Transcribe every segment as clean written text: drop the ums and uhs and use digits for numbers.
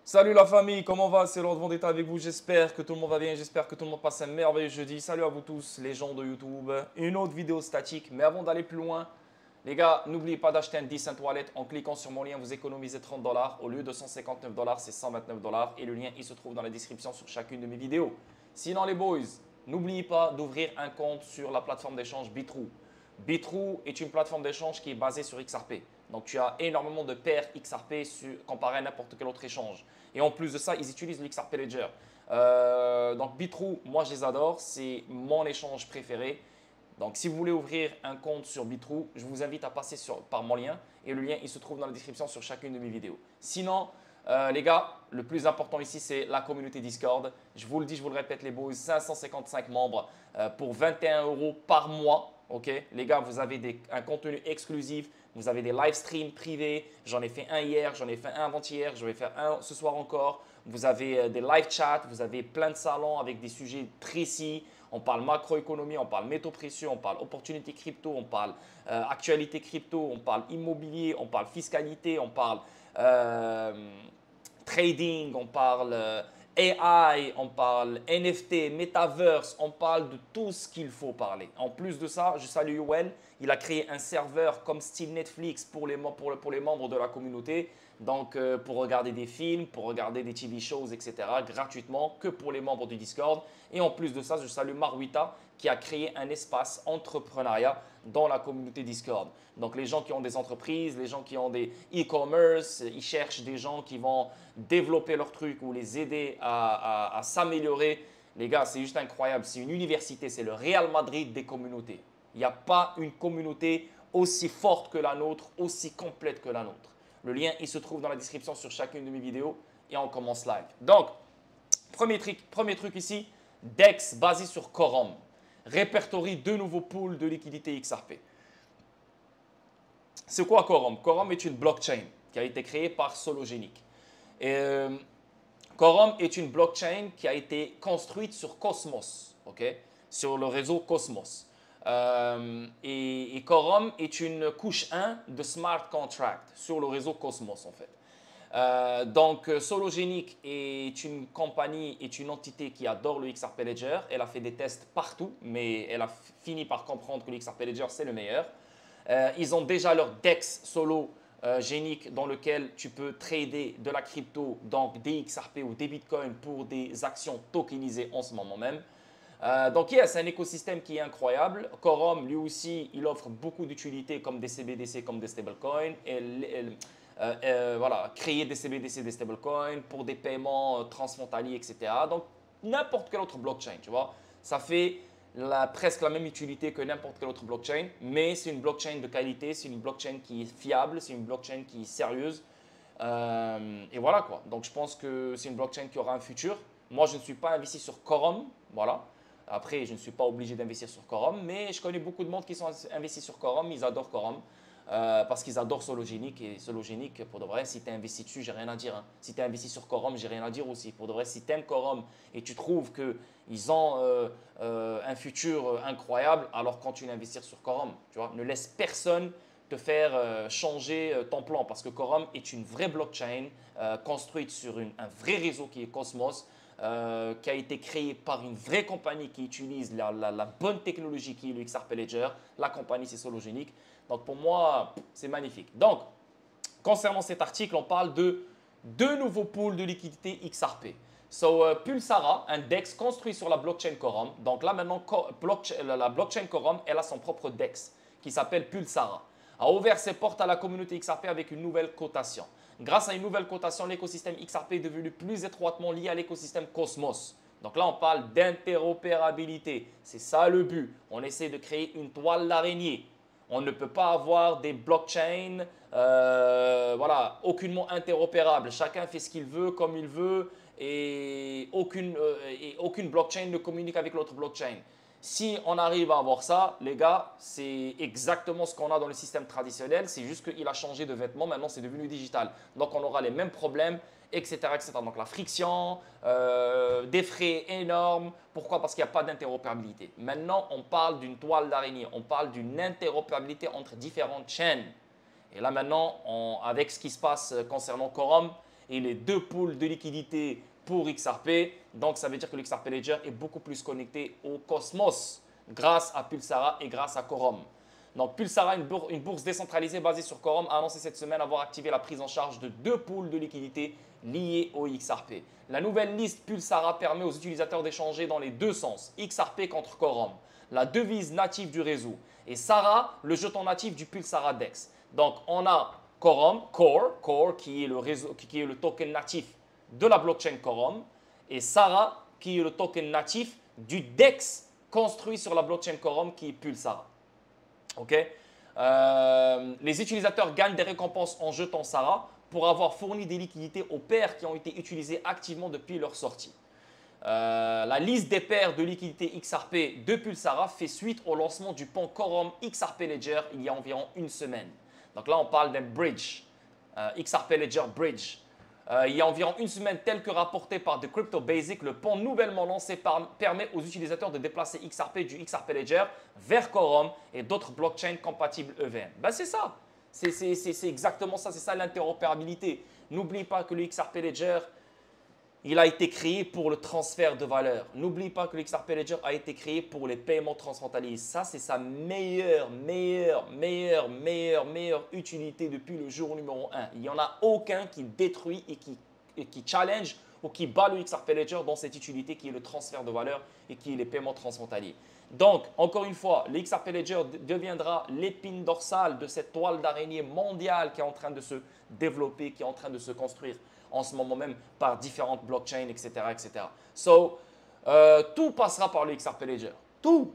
Salut la famille, comment va? C'est Lord Vendetta avec vous. J'espère que tout le monde va bien. J'espère que tout le monde passe un merveilleux jeudi. Salut à vous tous, les gens de YouTube. Une autre vidéo statique. Mais avant d'aller plus loin, les gars, n'oubliez pas d'acheter un Decent Wallet. En cliquant sur mon lien, vous économisez 30 dollars. Au lieu de 159 dollars, c'est 129 dollars. Et le lien, il se trouve dans la description sur chacune de mes vidéos. Sinon, les boys, n'oubliez pas d'ouvrir un compte sur la plateforme d'échange Bitrou. Bitrou est une plateforme d'échange qui est basée sur XRP. Donc, tu as énormément de paires XRP comparé à n'importe quel autre échange. Et en plus de ça, ils utilisent le XRP Ledger. Donc, Bitrou, moi, je les adore. C'est mon échange préféré. Donc, si vous voulez ouvrir un compte sur Bitrou, je vous invite à passer par mon lien. Et le lien, il se trouve dans la description sur chacune de mes vidéos. Sinon, les gars, le plus important ici, c'est la communauté Discord. Je vous le dis, je vous le répète, les boys, 555 membres pour 21 € par mois. Ok, les gars, vous avez un contenu exclusif, vous avez des live streams privés. J'en ai fait un hier, j'en ai fait un avant-hier, je vais faire un ce soir encore. Vous avez des live chats, vous avez plein de salons avec des sujets précis. On parle macroéconomie, on parle métaux précieux, on parle opportunité crypto, on parle actualité crypto, on parle immobilier, on parle fiscalité, on parle trading, on parle AI, on parle NFT, Metaverse, on parle de tout ce qu'il faut parler. En plus de ça, je salue Yoel, il a créé un serveur comme style Netflix pour les membres de la communauté. Donc, pour regarder des films, pour regarder des TV shows, etc. gratuitement, que pour les membres du Discord. Et en plus de ça, je salue Maruita qui a créé un espace entrepreneuriat dans la communauté Discord. Donc, les gens qui ont des entreprises, les gens qui ont des e-commerce, ils cherchent des gens qui vont développer leurs trucs ou les aider à s'améliorer. Les gars, c'est juste incroyable. C'est une université, c'est le Real Madrid des communautés. Il n'y a pas une communauté aussi forte que la nôtre, aussi complète que la nôtre. Le lien, il se trouve dans la description sur chacune de mes vidéos et on commence live. Donc, premier truc ici, DEX basé sur Quorum répertorie deux nouveaux pools de liquidité XRP. C'est quoi Quorum? Quorum est une blockchain qui a été créée par Sologenic. Quorum est une blockchain qui a été construite sur Cosmos, okay? Sur le réseau Cosmos. Et Quorum est une couche 1 de smart contract sur le réseau Cosmos en fait. Donc, Sologenic est une compagnie, est une entité qui adore le XRP Ledger. Elle a fait des tests partout, mais elle a fini par comprendre que le XRP Ledger, c'est le meilleur. Ils ont déjà leur DEX Sologenic dans lequel tu peux trader de la crypto, donc des XRP ou des bitcoins pour des actions tokenisées en ce moment même. Donc, c'est un écosystème qui est incroyable. Quorum, lui aussi, il offre beaucoup d'utilités comme des CBDC, comme des stablecoins. Voilà, créer des CBDC, des stablecoins pour des paiements transfrontaliers, etc. Donc, n'importe quelle autre blockchain, tu vois. Ça fait presque la même utilité que n'importe quelle autre blockchain, mais c'est une blockchain de qualité, c'est une blockchain qui est fiable, c'est une blockchain qui est sérieuse. Et voilà quoi. Donc, je pense que c'est une blockchain qui aura un futur. Moi, je ne suis pas investi sur Quorum, voilà. Après, je ne suis pas obligé d'investir sur Quorum, mais je connais beaucoup de monde qui sont investis sur Quorum, ils adorent Quorum. Parce qu'ils adorent Sologenic et Sologenic, pour de vrai, si tu es investi dessus, j'ai rien à dire. Hein. Si tu es investi sur Quorum, j'ai rien à dire aussi. Pour de vrai, si tu aimes Quorum et tu trouves qu'ils ont un futur incroyable, alors continue d'investir sur Quorum. Tu vois, ne laisse personne te faire changer ton plan parce que Quorum est une vraie blockchain construite sur un vrai réseau qui est Cosmos. Qui a été créé par une vraie compagnie qui utilise la bonne technologie qui est le XRP Ledger. La compagnie, c'est Sologenic. Donc, pour moi, c'est magnifique. Donc, concernant cet article, on parle de deux nouveaux pools de liquidité XRP. Pulsara, un DEX construit sur la blockchain Quorum. Donc là, maintenant, la blockchain Quorum, elle a son propre DEX qui s'appelle Pulsara. A ouvert ses portes à la communauté XRP avec une nouvelle cotation. Grâce à une nouvelle cotation, l'écosystème XRP est devenu plus étroitement lié à l'écosystème Cosmos. Donc là, on parle d'interopérabilité. C'est ça le but. On essaie de créer une toile d'araignée. On ne peut pas avoir des blockchains voilà, aucunement interopérables. Chacun fait ce qu'il veut, comme il veut, et aucune blockchain ne communique avec l'autre blockchain. Si on arrive à avoir ça, les gars, c'est exactement ce qu'on a dans le système traditionnel. C'est juste qu'il a changé de vêtements. Maintenant, c'est devenu digital. Donc, on aura les mêmes problèmes, etc. etc. Donc, la friction, des frais énormes. Pourquoi? Parce qu'il n'y a pas d'interopérabilité. Maintenant, on parle d'une toile d'araignée. On parle d'une interopérabilité entre différentes chaînes. Et là, maintenant, avec ce qui se passe concernant Quorum, et les deux pools de liquidité pour XRP. Donc, ça veut dire que le XRP Ledger est beaucoup plus connecté au cosmos grâce à Pulsara et grâce à Quorum. Donc, Pulsara, une bourse décentralisée basée sur Quorum, a annoncé cette semaine avoir activé la prise en charge de deux pools de liquidités liés au XRP. La nouvelle liste Pulsara permet aux utilisateurs d'échanger dans les deux sens, XRP contre Quorum, la devise native du réseau, et Sara, le jeton natif du Pulsara DEX. Donc, on a Quorum, Core qui est le réseau, qui est le token natif de la blockchain Quorum, et Sara, qui est le token natif du DEX construit sur la blockchain Quorum, qui est Pulsara. Okay. Les utilisateurs gagnent des récompenses en jetant Sara pour avoir fourni des liquidités aux paires qui ont été utilisées activement depuis leur sortie. La liste des paires de liquidités XRP de Pulsara fait suite au lancement du pont Quorum XRP Ledger il y a environ une semaine. Donc là, on parle d'un bridge, XRP Ledger Bridge. Il y a environ une semaine, tel que rapporté par The Crypto Basic, le pont nouvellement lancé permet aux utilisateurs de déplacer XRP du XRP Ledger vers Quorum et d'autres blockchains compatibles EVM. Ben c'est ça, c'est exactement ça, c'est ça l'interopérabilité. N'oublie pas que le XRP Ledger, il a été créé pour le transfert de valeur. N'oublie pas que le XRP Ledger a été créé pour les paiements transfrontaliers. Ça, c'est sa meilleure utilité depuis le jour numéro 1. Il n'y en a aucun qui détruit et qui challenge ou qui bat le XRP Ledger dans cette utilité qui est le transfert de valeur et qui est les paiements transfrontaliers. Donc, encore une fois, le XRP Ledger deviendra l'épine dorsale de cette toile d'araignée mondiale qui est en train de se développer, qui est en train de se construire en ce moment même par différentes blockchains, etc. etc. Tout passera par le XRP Ledger. Tout,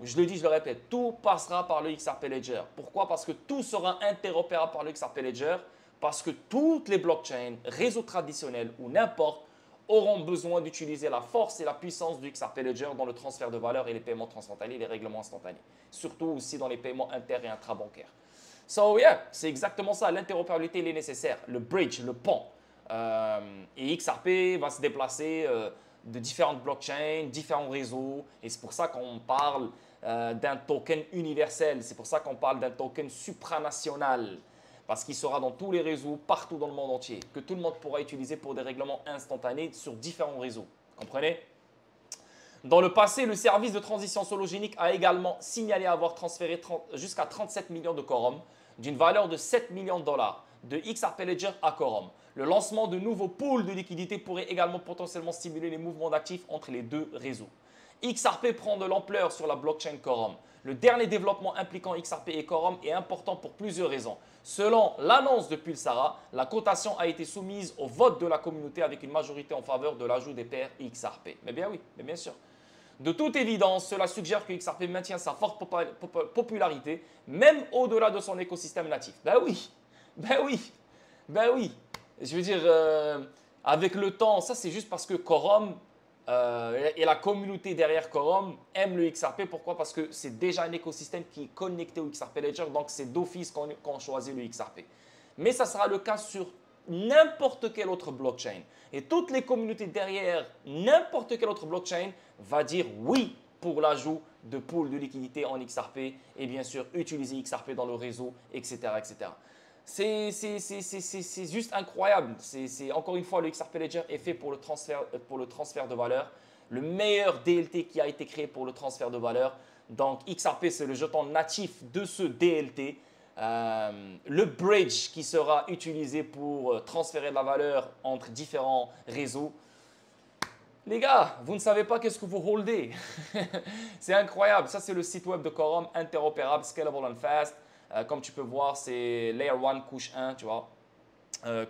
je le dis, je le répète, tout passera par le XRP Ledger. Pourquoi? Parce que tout sera interopérable par le XRP Ledger, parce que toutes les blockchains, réseaux traditionnels ou n'importe, auront besoin d'utiliser la force et la puissance du XRP Ledger dans le transfert de valeur et les paiements transfrontaliers, les règlements instantanés. Surtout aussi dans les paiements inter- et intrabancaires. C'est exactement ça. L'interopérabilité, elle est nécessaire. Le bridge, le pont. Et XRP va se déplacer de différentes blockchains, différents réseaux. Et c'est pour ça qu'on parle d'un token universel. C'est pour ça qu'on parle d'un token supranational. Parce qu'il sera dans tous les réseaux, partout dans le monde entier. Que tout le monde pourra utiliser pour des règlements instantanés sur différents réseaux. Comprenez? Dans le passé, le service de transition sologénique a également signalé avoir transféré jusqu'à 37 millions de Quorum d'une valeur de 7 millions de dollars de XRP Ledger à Quorum. Le lancement de nouveaux pools de liquidités pourrait également potentiellement stimuler les mouvements d'actifs entre les deux réseaux. XRP prend de l'ampleur sur la blockchain Quorum. Le dernier développement impliquant XRP et Quorum est important pour plusieurs raisons. Selon l'annonce de Pulsara, la cotation a été soumise au vote de la communauté avec une majorité en faveur de l'ajout des paires XRP. Mais bien oui, mais bien sûr. De toute évidence, cela suggère que XRP maintient sa forte popularité, même au-delà de son écosystème natif. Ben oui, ben oui, ben oui. Je veux dire, avec le temps, ça c'est juste parce que Quorum et la communauté derrière Quorum aiment le XRP. Pourquoi? Parce que c'est déjà un écosystème qui est connecté au XRP Ledger, donc c'est d'office qu'on choisit le XRP. Mais ça sera le cas sur n'importe quelle autre blockchain. Et toutes les communautés derrière n'importe quelle autre blockchain va dire oui pour l'ajout de pools de liquidité en XRP et bien sûr utiliser XRP dans le réseau, etc. etc. C'est juste incroyable. Encore une fois, le XRP Ledger est fait pour le transfert de valeur. Le meilleur DLT qui a été créé pour le transfert de valeur. Donc XRP, c'est le jeton natif de ce DLT. Le bridge qui sera utilisé pour transférer de la valeur entre différents réseaux. Les gars, vous ne savez pas qu'est-ce que vous holdez. C'est incroyable. Ça, c'est le site web de Quorum, interopérable, scalable and fast. Comme tu peux voir, c'est Layer 1, couche 1, tu vois,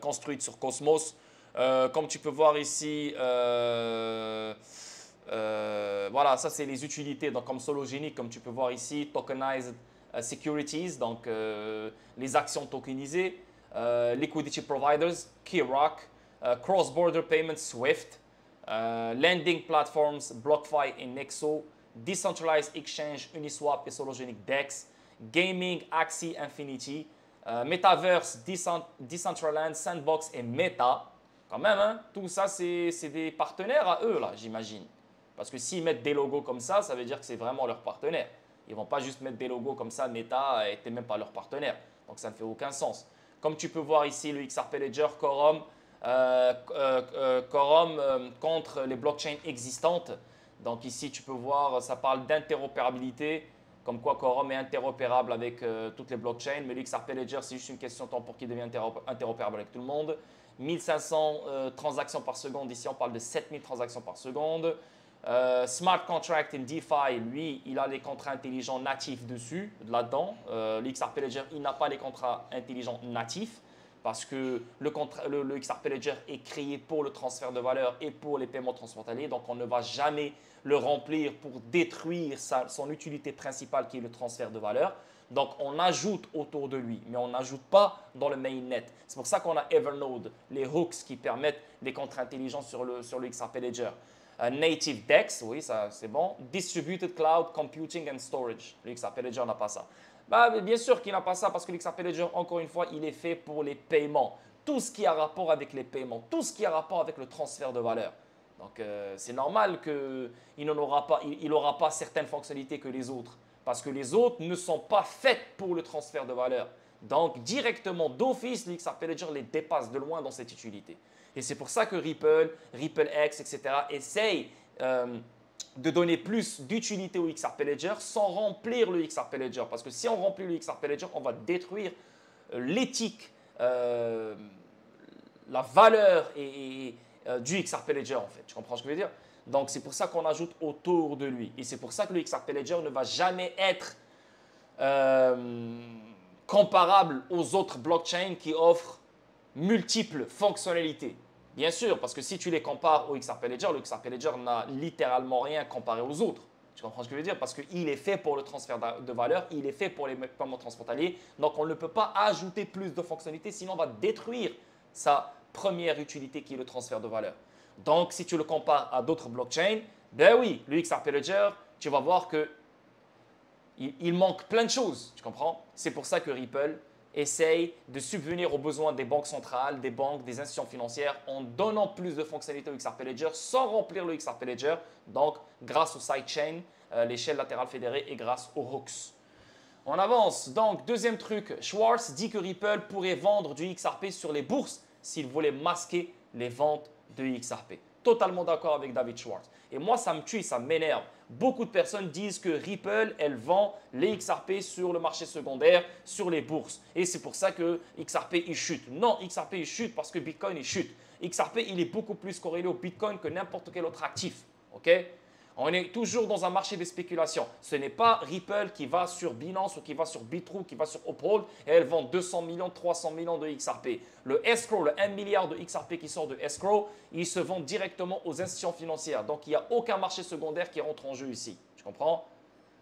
construite sur Cosmos. Comme tu peux voir ici, voilà, ça, c'est les utilités donc, comme Sologenic, comme tu peux voir ici, Tokenized Securities, donc les actions tokenisées, Liquidity Providers, Keyrock, Cross-Border Payments, Swift, Lending Platforms, BlockFi et Nexo, Decentralized Exchange, Uniswap et Sologenic DEX, Gaming, Axie, Infinity, Metaverse, Decentraland, Sandbox et Meta. Quand même, hein, tout ça, c'est des partenaires à eux, là, j'imagine. Parce que s'ils mettent des logos comme ça veut dire que c'est vraiment leur partenaire. Ils ne vont pas juste mettre des logos comme ça, Meta n'était même pas leur partenaire. Donc ça ne fait aucun sens. Comme tu peux voir ici, le XRP Ledger, Quorum, Quorum contre les blockchains existantes. Donc ici, tu peux voir, ça parle d'interopérabilité, comme quoi Quorum est interopérable avec toutes les blockchains, mais l'XRP Ledger, c'est juste une question de temps pour qu'il devienne interopérable avec tout le monde. 1500 transactions par seconde, ici on parle de 7000 transactions par seconde. Smart Contract in DeFi, lui, il a les contrats intelligents natifs dessus, là-dedans. L'XRP Ledger, il n'a pas les contrats intelligents natifs parce que le XRP Ledger est créé pour le transfert de valeur et pour les paiements transfrontaliers. Donc, on ne va jamais le remplir pour détruire son utilité principale qui est le transfert de valeur. Donc, on ajoute autour de lui, mais on n'ajoute pas dans le mainnet. C'est pour ça qu'on a Evernode, les hooks qui permettent des contrats intelligents sur le XRP Ledger. Native DEX, oui, ça c'est bon. Distributed Cloud Computing and Storage. Le XRP Ledger n'a pas ça. Bah, bien sûr qu'il n'a pas ça parce que l'XRP Ledger, encore une fois, il est fait pour les paiements. Tout ce qui a rapport avec les paiements, tout ce qui a rapport avec le transfert de valeur. Donc, c'est normal qu'il n'aura pas certaines fonctionnalités que les autres. Parce que les autres ne sont pas faites pour le transfert de valeur. Donc, directement, d'office, l'XRP Ledger les dépasse de loin dans cette utilité. Et c'est pour ça que RippleX, etc. essayent de donner plus d'utilité au XRP Ledger sans remplir le XRP Ledger. Parce que si on remplit le XRP Ledger, on va détruire l'éthique, la valeur du XRP Ledger en fait. Tu comprends ce que je veux dire? Donc c'est pour ça qu'on ajoute autour de lui. Et c'est pour ça que le XRP Ledger ne va jamais être comparable aux autres blockchains qui offrent multiples fonctionnalités. Bien sûr, parce que si tu les compares au XRP Ledger, le XRP Ledger n'a littéralement rien comparé aux autres. Tu comprends ce que je veux dire? Parce qu'il est fait pour le transfert de valeur, il est fait pour les paiements transfrontaliers. Donc, on ne peut pas ajouter plus de fonctionnalités, sinon on va détruire sa première utilité qui est le transfert de valeur. Donc, si tu le compares à d'autres blockchains, ben oui, le XRP Ledger, tu vas voir qu'il manque plein de choses. Tu comprends? C'est pour ça que Ripple essaye de subvenir aux besoins des banques centrales, des banques, des institutions financières en donnant plus de fonctionnalités au XRP Ledger sans remplir le XRP Ledger, donc grâce au sidechain, l'échelle latérale fédérée et grâce aux hooks. On avance. Donc, deuxième truc, Schwartz dit que Ripple pourrait vendre du XRP sur les bourses s'il voulait masquer les ventes de XRP. Totalement d'accord avec David Schwartz. Et moi, ça me tue, ça m'énerve. Beaucoup de personnes disent que Ripple, elle vend les XRP sur le marché secondaire, sur les bourses. Et c'est pour ça que XRP, il chute. Non, XRP, il chute parce que Bitcoin, il chute. XRP, il est beaucoup plus corrélé au Bitcoin que n'importe quel autre actif. OK? On est toujours dans un marché de spéculation. Ce n'est pas Ripple qui va sur Binance ou qui va sur Bitrue, qui va sur Uphold et elle vend 200 millions, 300 millions de XRP. Le escrow, le 1 milliard de XRP qui sort de escrow, il se vend directement aux institutions financières. Donc, il n'y a aucun marché secondaire qui rentre en jeu ici. Tu comprends?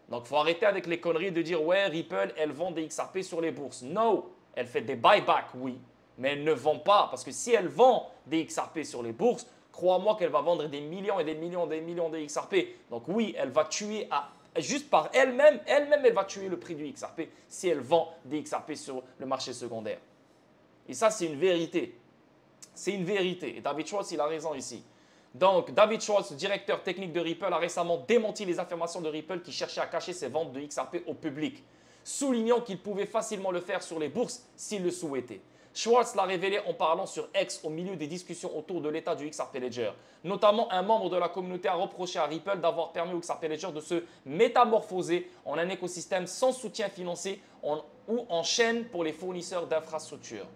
Donc, il faut arrêter avec les conneries de dire « Ouais, Ripple, elle vend des XRP sur les bourses. » Non, elle fait des buybacks, oui, mais elle ne vend pas. Parce que si elle vend des XRP sur les bourses, crois-moi qu'elle va vendre des millions et des millions et des millions de XRP. Donc oui, elle va tuer juste par elle-même, elle va tuer le prix du XRP si elle vend des XRP sur le marché secondaire. Et ça, c'est une vérité. C'est une vérité. Et David Schwartz, il a raison ici. Donc, David Schwartz, directeur technique de Ripple, a récemment démenti les affirmations de Ripple qui cherchait à cacher ses ventes de XRP au public, soulignant qu'il pouvait facilement le faire sur les bourses s'il le souhaitait. Schwartz l'a révélé en parlant sur X au milieu des discussions autour de l'état du XRP Ledger. Notamment, un membre de la communauté a reproché à Ripple d'avoir permis au XRP Ledger de se métamorphoser en un écosystème sans soutien financier ou en chaîne pour les fournisseurs d'infrastructures.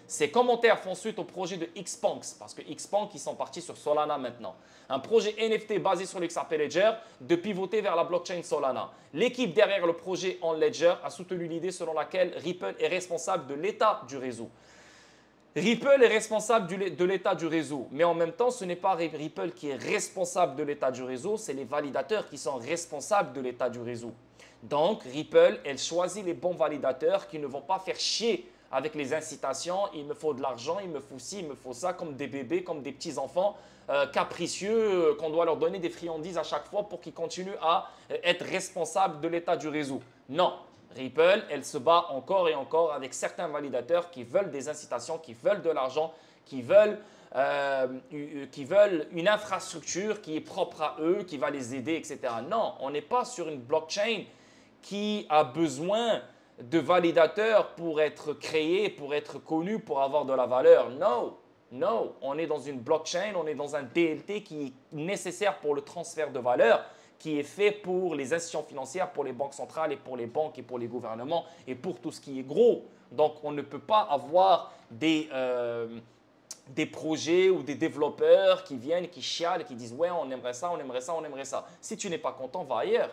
Ces commentaires font suite au projet de Xpunks, parce que Xpunks, ils sont partis sur Solana maintenant. Un projet NFT basé sur l'XRP Ledger de pivoter vers la blockchain Solana. L'équipe derrière le projet On Ledger a soutenu l'idée selon laquelle Ripple est responsable de l'état du réseau. Ripple est responsable de l'état du réseau, mais en même temps, ce n'est pas Ripple qui est responsable de l'état du réseau, c'est les validateurs qui sont responsables de l'état du réseau. Donc, Ripple, elle choisit les bons validateurs qui ne vont pas faire chier avec les incitations, il me faut de l'argent, il me faut ci, il me faut ça, comme des bébés, comme des petits-enfants capricieux, qu'on doit leur donner des friandises à chaque fois pour qu'ils continuent à être responsables de l'état du réseau. Non, Ripple, elle se bat encore et encore avec certains validateurs qui veulent des incitations, qui veulent de l'argent, qui veulent une infrastructure qui est propre à eux, qui va les aider, etc. Non, on n'est pas sur une blockchain qui a besoin de validateurs pour être créé, pour être connu, pour avoir de la valeur. Non, Non, on est dans une blockchain, on est dans un DLT qui est nécessaire pour le transfert de valeur, qui est fait pour les institutions financières, pour les banques centrales et pour les banques et pour les gouvernements et pour tout ce qui est gros. Donc, on ne peut pas avoir des projets ou des développeurs qui viennent, qui chialent, qui disent « Ouais, on aimerait ça, on aimerait ça, on aimerait ça. » Si tu n'es pas content, va ailleurs.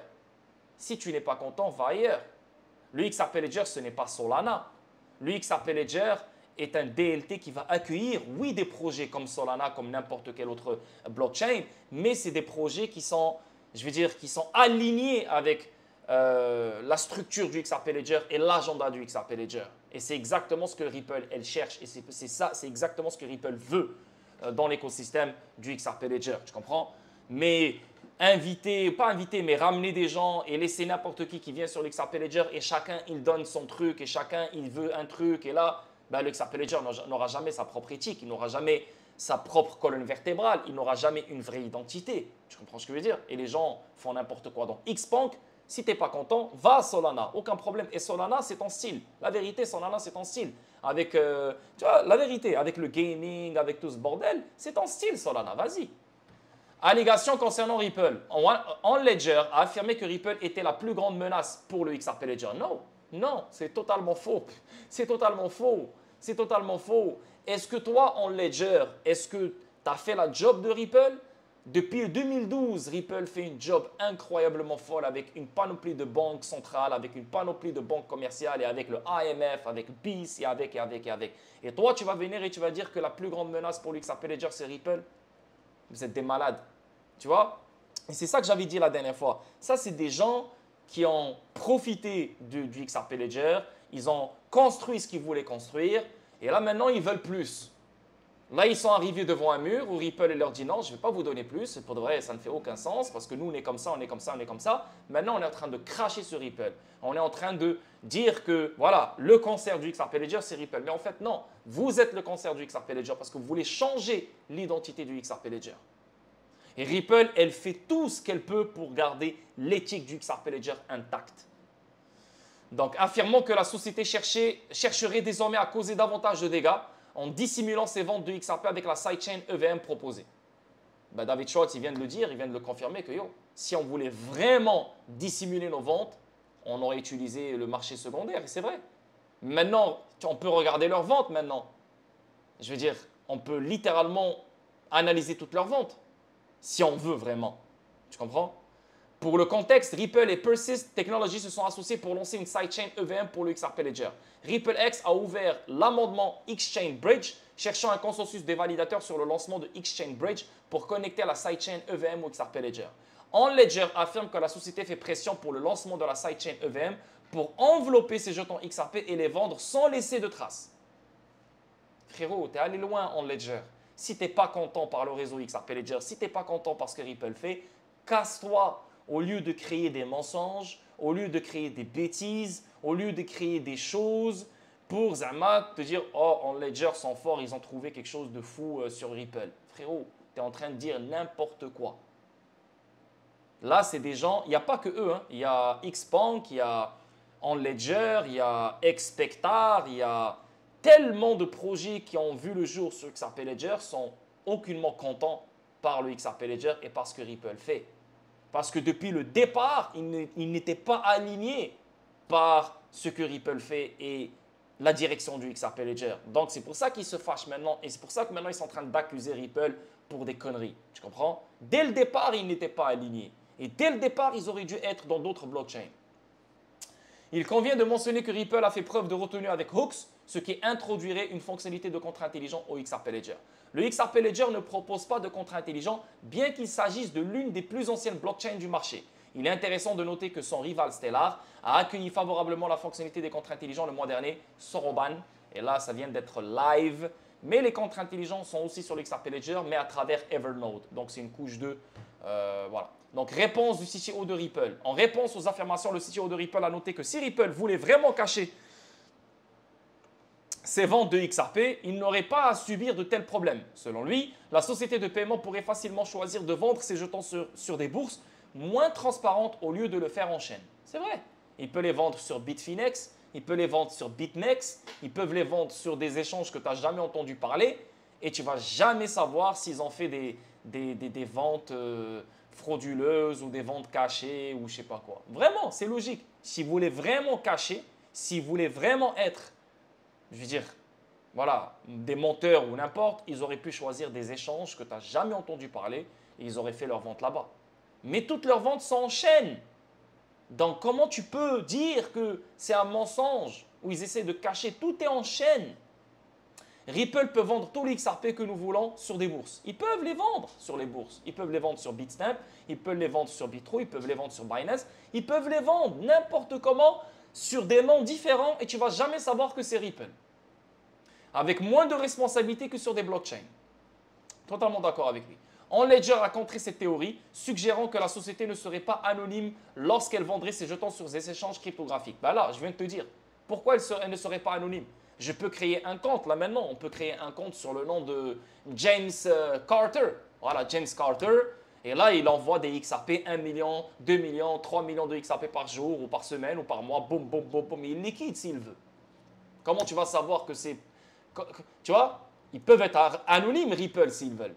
Si tu n'es pas content, va ailleurs. Le XRP Ledger, ce n'est pas Solana. Le XRP Ledger est un DLT qui va accueillir, oui, des projets comme Solana, comme n'importe quel autre blockchain, mais c'est des projets qui sont, je veux dire, qui sont alignés avec la structure du XRP Ledger et l'agenda du XRP Ledger. Et c'est exactement ce que Ripple, elle cherche. Et c'est exactement ce que Ripple veut dans l'écosystème du XRP Ledger. Tu comprends? Mais mais ramener des gens et laisser n'importe qui vient sur l'XRP Ledger et chacun, il donne son truc et chacun, il veut un truc. Et là, ben, le XRP Ledger n'aura jamais sa propre éthique, il n'aura jamais sa propre colonne vertébrale, il n'aura jamais une vraie identité. Tu comprends ce que je veux dire? Et les gens font n'importe quoi. Donc, Xpank, si tu n'es pas content, va à Solana, aucun problème. Et Solana, c'est ton style. La vérité, Solana, c'est ton style. Avec, tu vois, la vérité, avec le gaming, avec tout ce bordel, c'est ton style, Solana, vas-y. Allégation concernant Ripple. OnLedger a affirmé que Ripple était la plus grande menace pour le XRP Ledger. Non, non, c'est totalement faux. C'est totalement faux. C'est totalement faux. Est-ce que toi, OnLedger, est-ce que tu as fait la job de Ripple? Depuis 2012, Ripple fait une job incroyablement folle avec une panoplie de banques centrales, avec une panoplie de banques commerciales et avec le IMF, avec BIS et avec. Et toi, tu vas venir et tu vas dire que la plus grande menace pour le XRP Ledger, c'est Ripple? Vous êtes des malades, tu vois? Et c'est ça que j'avais dit la dernière fois. Ça, c'est des gens qui ont profité du XRP Ledger, ils ont construit ce qu'ils voulaient construire, et là, maintenant, ils veulent plus. Là, ils sont arrivés devant un mur où Ripple leur dit non, je ne vais pas vous donner plus. Pour de vrai, ça ne fait aucun sens parce que nous, on est comme ça, on est comme ça, on est comme ça. Maintenant, on est en train de cracher sur Ripple. On est en train de dire que, voilà, le cancer du XRP Ledger, c'est Ripple. Mais en fait, non, vous êtes le cancer du XRP Ledger parce que vous voulez changer l'identité du XRP Ledger. Et Ripple, elle fait tout ce qu'elle peut pour garder l'éthique du XRP Ledger intacte. Donc, affirmons que la société chercherait désormais à causer davantage de dégâts en dissimulant ses ventes de XRP avec la sidechain EVM proposée. Ben David Schwartz, il vient de le dire, il vient de le confirmer que si on voulait vraiment dissimuler nos ventes, on aurait utilisé le marché secondaire, et c'est vrai. Maintenant, on peut regarder leurs ventes maintenant. Je veux dire, on peut littéralement analyser toutes leurs ventes, si on veut vraiment. Tu comprends? Pour le contexte, Ripple et Persist Technologies se sont associés pour lancer une sidechain EVM pour le XRP Ledger. RippleX a ouvert l'amendement Exchange Bridge, cherchant un consensus des validateurs sur le lancement de Exchange Bridge pour connecter la sidechain EVM au XRP Ledger. OnLedger affirme que la société fait pression pour le lancement de la sidechain EVM pour envelopper ses jetons XRP et les vendre sans laisser de traces. Frérot, tu es allé loin OnLedger. Si tu n'es pas content par le réseau XRP Ledger, si tu n'es pas content par ce que Ripple fait, casse-toi. Au lieu de créer des mensonges, au lieu de créer des bêtises, au lieu de créer des choses pour Zama te dire « Oh, OnLedger sont forts, ils ont trouvé quelque chose de fou sur Ripple. » Frérot, tu es en train de dire n'importe quoi. Là, c'est des gens, il n'y a pas que eux. Hein. Il y a Xpank, il y a OnLedger, il y a Expectar, il y a tellement de projets qui ont vu le jour sur XRP Ledger sont aucunement contents par le XRP Ledger et par ce que Ripple fait. Parce que depuis le départ, ils n'étaient pas alignés par ce que Ripple fait et la direction du XRP Ledger. Donc, c'est pour ça qu'ils se fâchent maintenant et c'est pour ça que maintenant, ils sont en train d'accuser Ripple pour des conneries. Tu comprends? Dès le départ, ils n'étaient pas alignés. Et dès le départ, ils auraient dû être dans d'autres blockchains. Il convient de mentionner que Ripple a fait preuve de retenue avec Hooks, ce qui introduirait une fonctionnalité de contrat intelligent au XRP Ledger. Le XRP Ledger ne propose pas de contrat intelligent, bien qu'il s'agisse de l'une des plus anciennes blockchains du marché. Il est intéressant de noter que son rival Stellar a accueilli favorablement la fonctionnalité des contrats intelligents le mois dernier, Soroban. Et là, ça vient d'être live. Mais les contrats intelligents sont aussi sur le XRP Ledger, mais à travers Evernode. Donc, c'est une couche 2. Voilà. Donc, réponse du CTO de Ripple. En réponse aux affirmations, le CTO de Ripple a noté que si Ripple voulait vraiment cacher ses ventes de XRP, il n'aurait pas à subir de tels problèmes. Selon lui, la société de paiement pourrait facilement choisir de vendre ses jetons sur des bourses moins transparentes au lieu de le faire en chaîne. C'est vrai. Il peut les vendre sur Bitfinex, il peut les vendre sur BitMEX, ils peuvent les vendre sur des échanges que tu n'as jamais entendu parler et tu ne vas jamais savoir s'ils ont fait des ventes frauduleuses ou des ventes cachées ou je ne sais pas quoi. Vraiment, c'est logique. Si vous voulez vraiment cacher, si vous voulez vraiment être, je veux dire, voilà, des menteurs ou n'importe, ils auraient pu choisir des échanges que tu n'as jamais entendu parler et ils auraient fait leur vente là-bas. Mais toutes leurs ventes sont en chaîne. Donc, comment tu peux dire que c'est un mensonge où ils essaient de cacher? Tout est en chaîne. Ripple peut vendre tous les XRP que nous voulons sur des bourses. Ils peuvent les vendre sur les bourses. Ils peuvent les vendre sur Bitstamp, ils peuvent les vendre sur Bitro, ils peuvent les vendre sur Binance. Ils peuvent les vendre n'importe comment sur des noms différents et tu ne vas jamais savoir que c'est Ripple. Avec moins de responsabilité que sur des blockchains. Totalement d'accord avec lui. OnLedger a contré cette théorie, suggérant que la société ne serait pas anonyme lorsqu'elle vendrait ses jetons sur des échanges cryptographiques. Ben là, je viens de te dire, pourquoi elle ne serait pas anonyme? Je peux créer un compte, là maintenant, on peut créer un compte sur le nom de James Carter. Voilà, James Carter. Et là, il envoie des XRP, 1 million, 2 millions, 3 millions de XRP par jour ou par semaine ou par mois. Boum, boum, boum, boum. Il liquide s'il veut. Comment tu vas savoir que c'est... Tu vois, ils peuvent être anonymes, Ripple, s'ils veulent.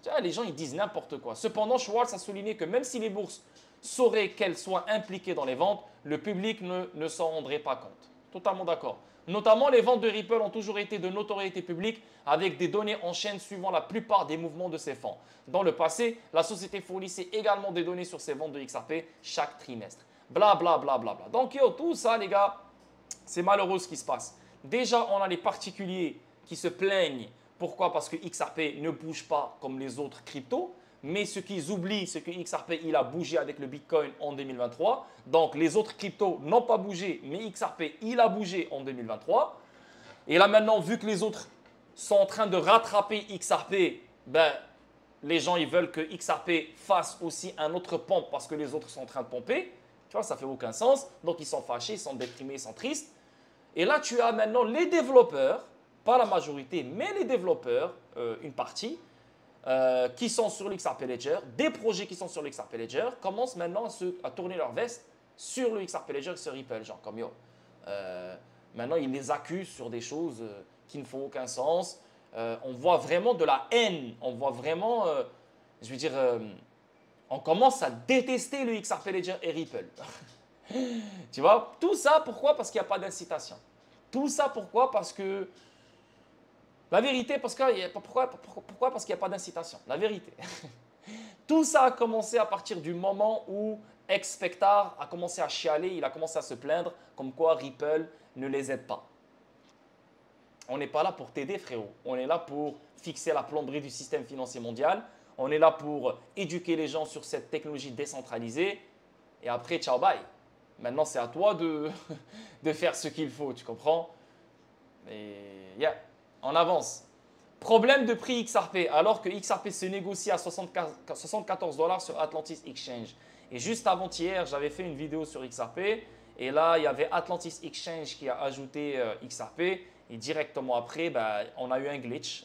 Tu vois, les gens, ils disent n'importe quoi. Cependant, Schwartz a souligné que même si les bourses sauraient qu'elles soient impliquées dans les ventes, le public ne s'en rendrait pas compte. Totalement d'accord. Notamment, les ventes de Ripple ont toujours été de notoriété publique avec des données en chaîne suivant la plupart des mouvements de ces fonds. Dans le passé, la société fournissait également des données sur ses ventes de XRP chaque trimestre. Bla, bla, bla, bla, bla. Donc, yo, tout ça, les gars, c'est malheureux ce qui se passe. Déjà, on a les particuliers qui se plaignent. Pourquoi? Parce que XRP ne bouge pas comme les autres cryptos. Mais ce qu'ils oublient, c'est que XRP, il a bougé avec le Bitcoin en 2023. Donc, les autres cryptos n'ont pas bougé, mais XRP, il a bougé en 2023. Et là, maintenant, vu que les autres sont en train de rattraper XRP, ben, les gens, ils veulent que XRP fasse aussi un autre pompe parce que les autres sont en train de pomper. Tu vois, ça ne fait aucun sens. Donc, ils sont fâchés, ils sont déprimés, ils sont tristes. Et là, tu as maintenant les développeurs, pas la majorité, mais les développeurs, une partie, qui sont sur l'XRP Ledger, des projets qui sont sur l'XRP Ledger, commencent maintenant à tourner leur veste sur le XRP Ledger et sur Ripple. Genre comme yo. Maintenant, ils les accusent sur des choses qui ne font aucun sens. On voit vraiment de la haine. On voit vraiment, je veux dire, on commence à détester le XRP Ledger et Ripple. Tu vois, tout ça, pourquoi? Parce qu'il n'y a pas d'incitation. Tout ça, pourquoi? Parce que la vérité, pourquoi? Parce qu'il n'y a pas d'incitation. La vérité. Tout ça a commencé à partir du moment où Expectar a commencé à chialer, il a commencé à se plaindre comme quoi Ripple ne les aide pas. On n'est pas là pour t'aider, frérot. On est là pour fixer la plomberie du système financier mondial. On est là pour éduquer les gens sur cette technologie décentralisée. Et après, ciao, bye. Maintenant, c'est à toi de faire ce qu'il faut, tu comprends? Et yeah. On avance. Problème de prix XRP, alors que XRP se négocie à 74 $ sur Atlantis Exchange. Et juste avant-hier, j'avais fait une vidéo sur XRP. Et là, il y avait Atlantis Exchange qui a ajouté XRP. Et directement après, ben, on a eu un glitch.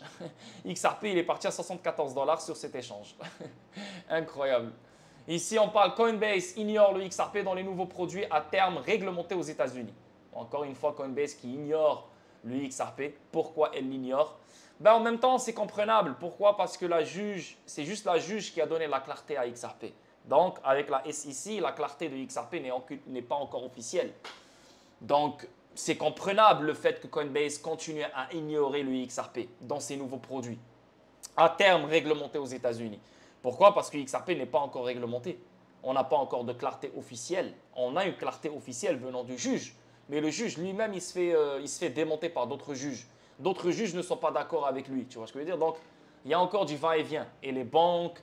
XRP, il est parti à 74 $ sur cet échange. Incroyable. Ici, on parle Coinbase ignore le XRP dans les nouveaux produits à terme réglementés aux États-Unis. Encore une fois, Coinbase qui ignore le XRP. Pourquoi elle l'ignore? Ben, en même temps, c'est comprenable. Pourquoi? Parce que c'est juste la juge qui a donné la clarté à XRP. Donc, avec la SEC, la clarté de XRP n'est pas encore officielle. Donc, c'est comprenable le fait que Coinbase continue à ignorer le XRP dans ses nouveaux produits à terme réglementés aux États-Unis. Pourquoi? Parce que XRP n'est pas encore réglementé. On n'a pas encore de clarté officielle. On a une clarté officielle venant du juge. Mais le juge lui-même, il se fait démonter par d'autres juges. D'autres juges ne sont pas d'accord avec lui. Tu vois ce que je veux dire? Donc, il y a encore du va-et-vient. Et les banques,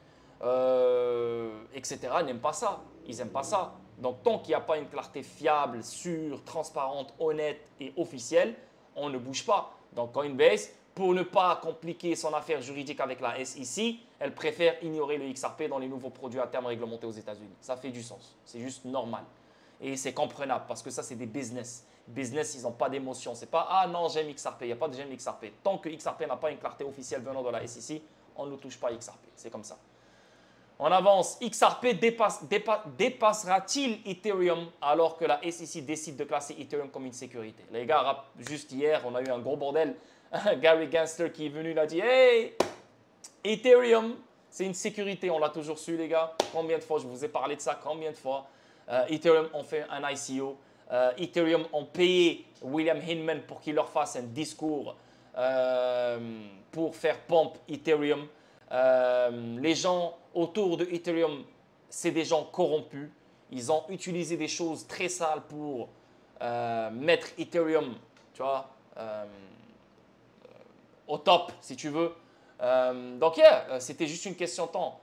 etc., n'aiment pas ça. Ils n'aiment pas ça. Donc, tant qu'il n'y a pas une clarté fiable, sûre, transparente, honnête et officielle, on ne bouge pas. Donc, Coinbase, pour ne pas compliquer son affaire juridique avec la SEC, elle préfère ignorer le XRP dans les nouveaux produits à terme réglementés aux États-Unis. Ça fait du sens. C'est juste normal. Et c'est comprenable parce que ça, c'est des business. Business, ils n'ont pas d'émotion. C'est pas « Ah non, j'aime XRP ». Il n'y a pas de « j'aime XRP ». Tant que XRP n'a pas une clarté officielle venant de la SEC, on ne touche pas XRP. C'est comme ça. On avance. XRP dépassera-t-il Ethereum alors que la SEC décide de classer Ethereum comme une sécurité? Les gars, juste hier, on a eu un gros bordel Gary Gensler qui est venu, il a dit « Hey, Ethereum, c'est une sécurité, on l'a toujours su les gars. Combien de fois, je vous ai parlé de ça, combien de fois. Ethereum ont fait un ICO. Ethereum ont payé William Hinman pour qu'il leur fasse un discours pour faire pump Ethereum. Les gens autour de Ethereum, c'est des gens corrompus. Ils ont utilisé des choses très sales pour mettre Ethereum, tu vois, au top, si tu veux. Donc, c'était juste une question de temps.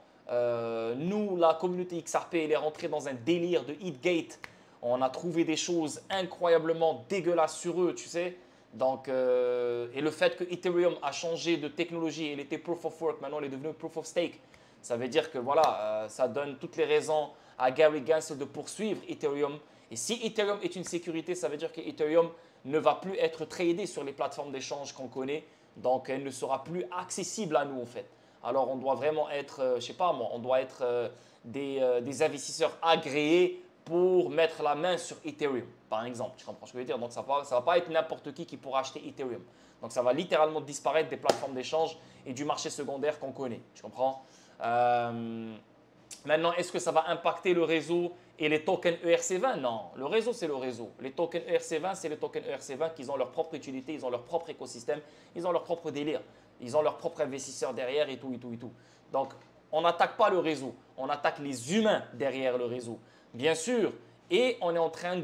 Nous, la communauté XRP, elle est rentrée dans un délire de Heatgate. On a trouvé des choses incroyablement dégueulasses sur eux, tu sais. Donc, et le fait que Ethereum a changé de technologie, il était Proof of Work, maintenant il est devenu Proof of Stake. Ça veut dire que voilà, ça donne toutes les raisons à Gary Gensler de poursuivre Ethereum. Et si Ethereum est une sécurité, ça veut dire que Ethereum ne va plus être tradé sur les plateformes d'échange qu'on connaît. Donc, elle ne sera plus accessible à nous en fait. Alors, on doit vraiment être, je sais pas moi, on doit être des investisseurs agréés pour mettre la main sur Ethereum, par exemple. Tu comprends ce que je veux dire? Donc, ça ne va pas être n'importe qui pourra acheter Ethereum. Donc, ça va littéralement disparaître des plateformes d'échange et du marché secondaire qu'on connaît. Tu comprends? Maintenant, est-ce que ça va impacter le réseau et les tokens ERC20? Non, le réseau, c'est le réseau. Les tokens ERC20, c'est les tokens ERC20 qui ont leur propre utilité, ils ont leur propre écosystème, ils ont leur propre délire. Ils ont leurs propres investisseurs derrière et tout, et tout, et tout. Donc, on n'attaque pas le réseau, on attaque les humains derrière le réseau. Bien sûr, et on est en train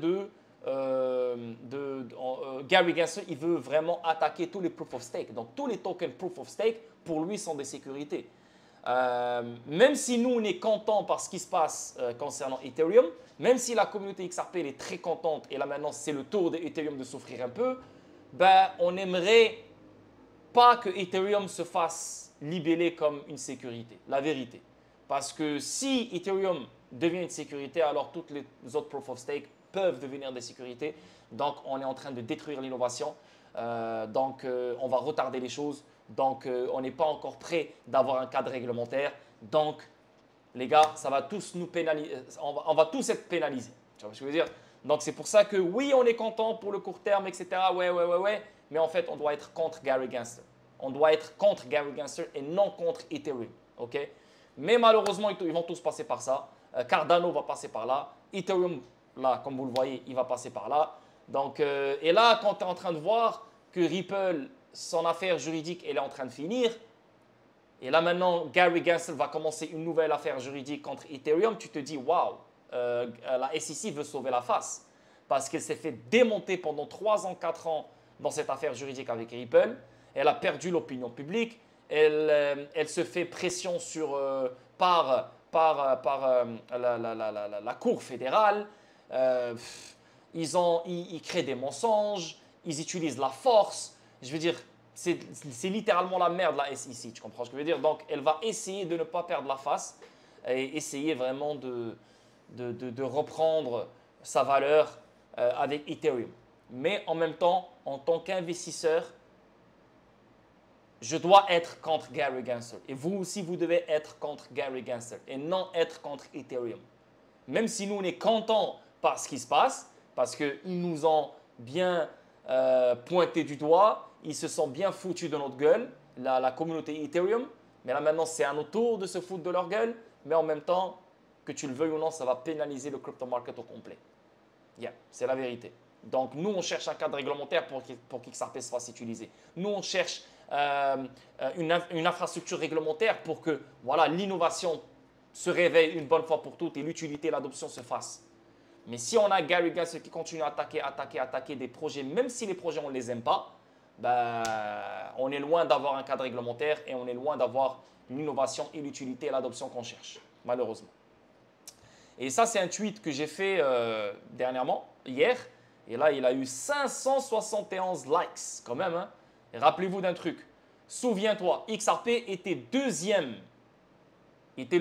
Gary Gensler, il veut vraiment attaquer tous les proof of stake. Donc, tous les tokens proof of stake, pour lui, sont des sécurités. Même si nous, on est content par ce qui se passe concernant Ethereum, même si la communauté XRP elle est très contente, et là maintenant, c'est le tour d'Ethereum de souffrir un peu, ben, on aimerait pas que Ethereum se fasse libeller comme une sécurité, la vérité. Parce que si Ethereum devient une sécurité, alors toutes les autres proof of stake peuvent devenir des sécurités. Donc, on est en train de détruire l'innovation. On va retarder les choses. Donc, on n'est pas encore prêt d'avoir un cadre réglementaire. Donc, les gars, ça va tous nous pénaliser. On va tous être pénalisés. Tu vois ce que je veux dire? Donc, c'est pour ça que oui, on est content pour le court terme, etc. Ouais. Mais en fait, on doit être contre Gary Gensler. On doit être contre Gary Gensler et non contre Ethereum. OK? Mais malheureusement, ils vont tous passer par ça. Cardano va passer par là. Ethereum, là, comme vous le voyez, il va passer par là. Donc, et là, quand tu es en train de voir que Ripple, son affaire juridique, elle est en train de finir, et là maintenant, Gary Gensler va commencer une nouvelle affaire juridique contre Ethereum, tu te dis, waouh, la SEC veut sauver la face. Parce qu'elle s'est fait démonter pendant 3 ans, 4 ans dans cette affaire juridique avec Ripple. Elle a perdu l'opinion publique. Elle se fait pression par la Cour fédérale. Ils créent des mensonges. Ils utilisent la force. Je veux dire, c'est littéralement la merde, la SEC. Tu comprends ce que je veux dire? Donc, elle va essayer de ne pas perdre la face et essayer vraiment de reprendre sa valeur avec Ethereum. Mais en même temps, en tant qu'investisseur, je dois être contre Gary Gensler. Et vous aussi, vous devez être contre Gary Gensler et non être contre Ethereum. Même si nous, on est contents par ce qui se passe, parce qu'ils nous ont bien pointé du doigt, ils se sont bien foutus de notre gueule, la communauté Ethereum. Mais là, maintenant, c'est à notre tour de se foutre de leur gueule. Mais en même temps, que tu le veuilles ou non, ça va pénaliser le crypto market au complet. C'est la vérité. Donc, nous, on cherche un cadre réglementaire pour qu'XRP se fasse utiliser. Nous, on cherche une infrastructure réglementaire pour que voilà, l'innovation se réveille une bonne fois pour toutes et l'utilité et l'adoption se fassent. Mais si on a Gary Gensler qui continue à attaquer des projets, même si les projets, on ne les aime pas, ben, on est loin d'avoir un cadre réglementaire et on est loin d'avoir l'innovation et l'utilité et l'adoption qu'on cherche, malheureusement. Et ça, c'est un tweet que j'ai fait dernièrement, hier. Et là, il a eu 571 likes quand même. Hein. Et rappelez-vous d'un truc. Souviens-toi, XRP était deuxième. Était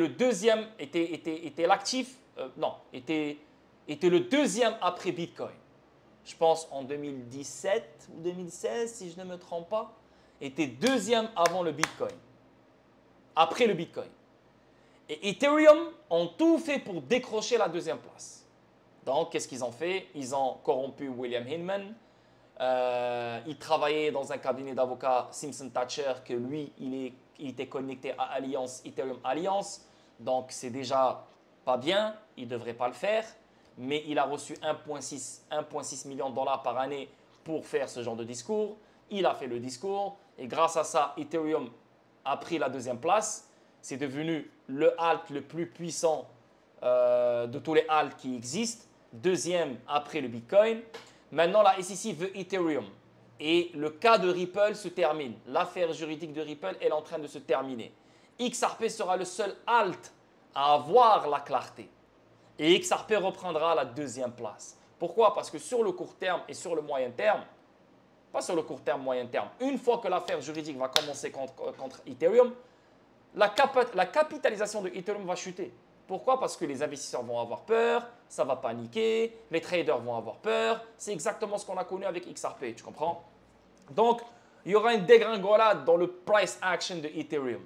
l'actif. Était le deuxième après Bitcoin. Je pense en 2017 ou 2016, si je ne me trompe pas. Était deuxième avant le Bitcoin. Après le Bitcoin. Et Ethereum ont tout fait pour décrocher la deuxième place. Donc, qu'est-ce qu'ils ont fait? Ils ont corrompu William Hinman. Il travaillait dans un cabinet d'avocats Simpson Thatcher, que lui, il était connecté à Alliance, Ethereum Alliance. Donc, c'est déjà pas bien. Il ne devrait pas le faire. Mais il a reçu 1,6 million de dollars par année pour faire ce genre de discours. Il a fait le discours. Et grâce à ça, Ethereum a pris la deuxième place. C'est devenu le alt le plus puissant de tous les alts qui existent. Deuxième après le Bitcoin. Maintenant, la SEC veut Ethereum. Et le cas de Ripple se termine. L'affaire juridique de Ripple est en train de se terminer. XRP sera le seul alt à avoir la clarté. Et XRP reprendra la deuxième place. Pourquoi? Parce que sur le court terme et sur le moyen terme, pas sur le court terme, moyen terme, une fois que l'affaire juridique va commencer contre Ethereum, la capitalisation de Ethereum va chuter. Pourquoi? Parce que les investisseurs vont avoir peur, ça va paniquer, les traders vont avoir peur. C'est exactement ce qu'on a connu avec XRP, tu comprends? Donc, il y aura une dégringolade dans le price action de Ethereum.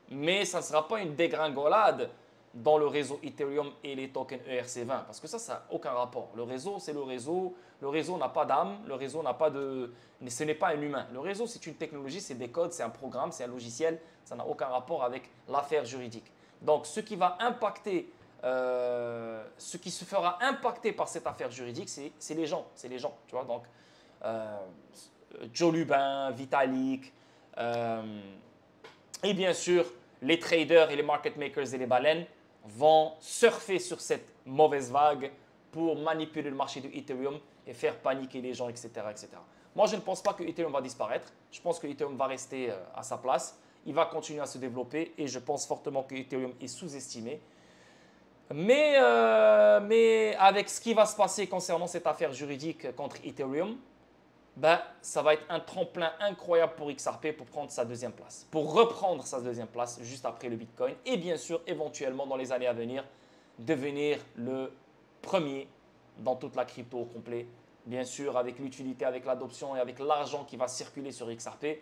Mais ça ne sera pas une dégringolade dans le réseau Ethereum et les tokens ERC20. Parce que ça n'a aucun rapport. Le réseau, c'est le réseau. Le réseau n'a pas d'âme. Le réseau n'a pas de... Ce n'est pas un humain. Le réseau, c'est une technologie, c'est des codes, c'est un programme, c'est un logiciel. Ça n'a aucun rapport avec l'affaire juridique. Donc, ce qui va impacter, ce qui se fera impacter par cette affaire juridique, c'est les gens. C'est les gens, tu vois. Donc, Joe Lubin, Vitalik, et bien sûr, les traders et les market makers et les baleines vont surfer sur cette mauvaise vague pour manipuler le marché de Ethereum et faire paniquer les gens, etc., etc. Moi, je ne pense pas que Ethereum va disparaître. Je pense que Ethereum va rester à sa place. Il va continuer à se développer et je pense fortement que Ethereum est sous-estimé. Mais avec ce qui va se passer concernant cette affaire juridique contre Ethereum, ben, ça va être un tremplin incroyable pour XRP pour prendre sa deuxième place, pour reprendre sa deuxième place juste après le Bitcoin et bien sûr, éventuellement, dans les années à venir, devenir le premier dans toute la crypto au complet. Bien sûr, avec l'utilité, avec l'adoption et avec l'argent qui va circuler sur XRP,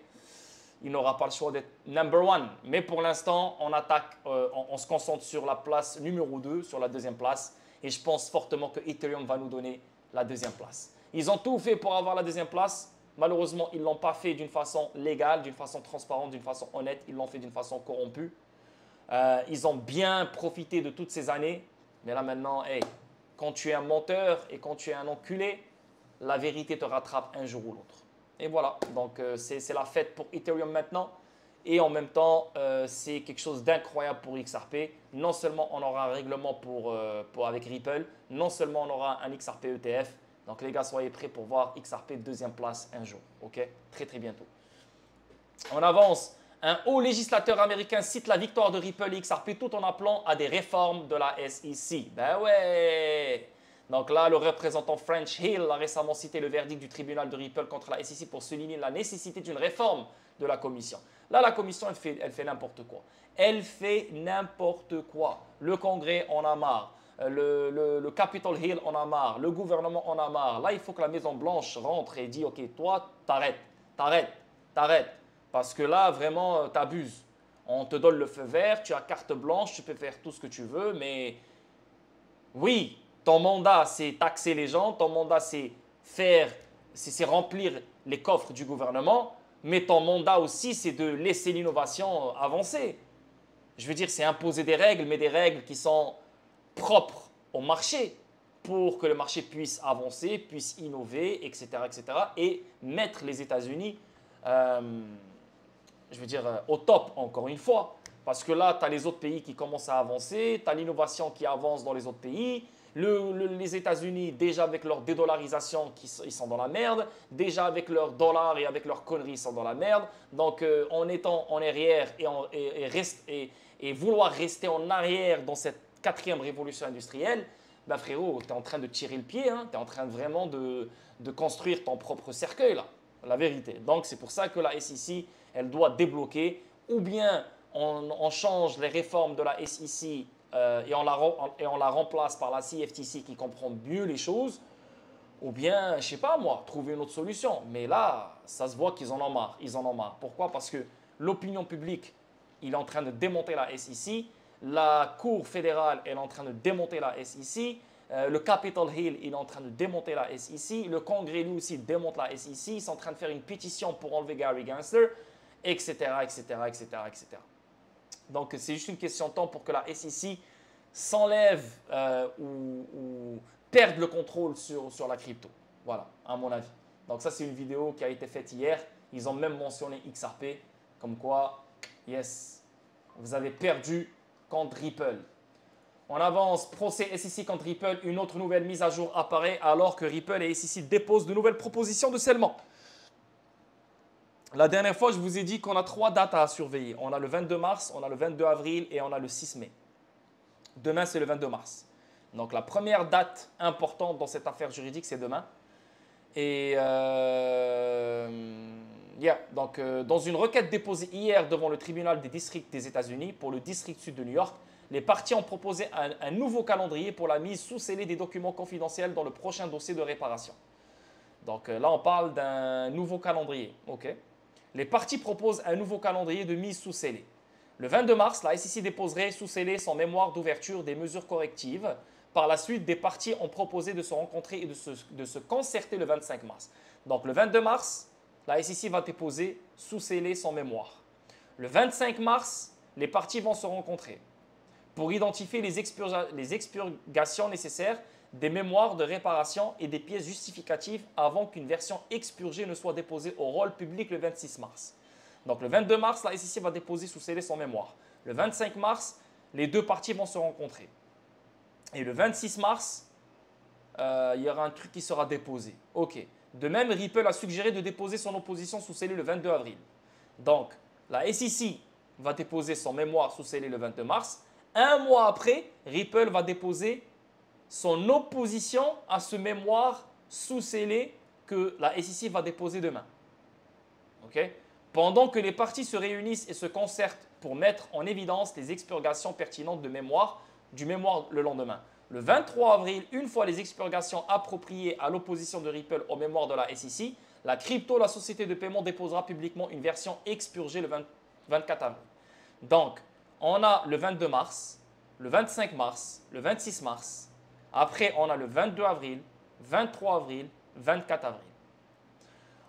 il n'aura pas le choix d'être number one. Mais pour l'instant, on attaque, on se concentre sur la place numéro 2, sur la deuxième place. Et je pense fortement que Ethereum va nous donner la deuxième place. Ils ont tout fait pour avoir la deuxième place. Malheureusement, ils ne l'ont pas fait d'une façon légale, d'une façon transparente, d'une façon honnête. Ils l'ont fait d'une façon corrompue. Ils ont bien profité de toutes ces années. Mais là maintenant, hey, quand tu es un menteur et quand tu es un enculé, la vérité te rattrape un jour ou l'autre. Et voilà, donc c'est la fête pour Ethereum maintenant. Et en même temps, c'est quelque chose d'incroyable pour XRP. Non seulement on aura un règlement avec Ripple, non seulement on aura un XRP ETF. Donc les gars, soyez prêts pour voir XRP deuxième place un jour. Ok? Très très bientôt. On avance. Un haut législateur américain cite la victoire de Ripple et XRP tout en appelant à des réformes de la SEC. Ben ouais! Donc là, le représentant French Hill a récemment cité le verdict du tribunal de Ripple contre la SEC pour souligner la nécessité d'une réforme de la commission. Là, la commission, elle fait n'importe quoi. Elle fait n'importe quoi. Le Congrès en a marre. Le Capitol Hill en a marre. Le gouvernement en a marre. Là, il faut que la Maison Blanche rentre et dise, OK, toi, t'arrêtes. Parce que là, vraiment, t'abuses. On te donne le feu vert, tu as carte blanche, tu peux faire tout ce que tu veux, mais oui, ton mandat, c'est taxer les gens, ton mandat, c'est remplir les coffres du gouvernement, mais ton mandat aussi, c'est de laisser l'innovation avancer. Je veux dire, c'est imposer des règles, mais des règles qui sont propres au marché pour que le marché puisse avancer, puisse innover, etc., et mettre les États-Unis, au top, encore une fois. Parce que là, tu as les autres pays qui commencent à avancer, tu as l'innovation qui avance dans les autres pays. Les États-Unis, déjà avec leur dédollarisation, ils sont dans la merde. Déjà avec leurs dollars et avec leurs conneries, ils sont dans la merde. Donc, en étant en arrière et vouloir rester en arrière dans cette quatrième révolution industrielle, ben frérot, tu es en train de tirer le pied. Hein, tu es en train vraiment de construire ton propre cercueil, là. La vérité. Donc, c'est pour ça que la SEC, elle doit débloquer. Ou bien, on change les réformes de la SEC et on la remplace par la CFTC qui comprend mieux les choses, ou bien, je ne sais pas moi, trouver une autre solution. Mais là, ça se voit qu'ils en ont marre. Ils en ont marre. Pourquoi? Parce que l'opinion publique, il est en train de démonter la SEC. La Cour fédérale est en train de démonter la SEC. Le Capitol Hill, il est en train de démonter la SEC. Le Congrès, lui aussi, démonte la SEC. Ils sont en train de faire une pétition pour enlever Gary Gensler, etc., etc., etc., etc. Donc, c'est juste une question de temps pour que la SEC s'enlève ou perde le contrôle sur la crypto. Voilà, à mon avis. Donc, ça, c'est une vidéo qui a été faite hier. Ils ont même mentionné XRP, comme quoi, yes, vous avez perdu contre Ripple. On avance, procès SEC contre Ripple, une autre nouvelle mise à jour apparaît alors que Ripple et SEC déposent de nouvelles propositions de scellement. La dernière fois, je vous ai dit qu'on a 3 dates à surveiller. On a le 22 mars, on a le 22 avril et on a le 6 mai. Demain, c'est le 22 mars. Donc, la première date importante dans cette affaire juridique, c'est demain. Et dans une requête déposée hier devant le tribunal des districts des États-Unis pour le district sud de New York, les parties ont proposé un nouveau calendrier pour la mise sous scellé des documents confidentiels dans le prochain dossier de réparation. Donc là, on parle d'un nouveau calendrier. Okay. Les parties proposent un nouveau calendrier de mise sous scellé. Le 22 mars, la SEC déposerait sous scellé son mémoire d'ouverture des mesures correctives. Par la suite, des parties ont proposé de se rencontrer et de se concerter le 25 mars. Donc le 22 mars, la SEC va déposer sous scellé son mémoire. Le 25 mars, les parties vont se rencontrer pour identifier les expurgations nécessaires des mémoires de réparation et des pièces justificatives avant qu'une version expurgée ne soit déposée au rôle public le 26 mars. Donc le 22 mars, la SEC va déposer sous scellé son mémoire. Le 25 mars, les deux parties vont se rencontrer. Et le 26 mars, il y aura un truc qui sera déposé. OK. De même, Ripple a suggéré de déposer son opposition sous scellé le 22 avril. Donc, la SEC va déposer son mémoire sous scellé le 22 mars. Un mois après, Ripple va déposer son opposition à ce mémoire sous scellé que la SEC va déposer demain. OK? Pendant que les parties se réunissent et se concertent pour mettre en évidence les expurgations pertinentes du mémoire le lendemain. Le 23 avril, une fois les expurgations appropriées à l'opposition de Ripple au mémoire de la SEC, la société de paiement, déposera publiquement une version expurgée le 24 avril. Donc, on a le 22 mars, le 25 mars, le 26 mars. Après, on a le 22 avril, 23 avril, 24 avril.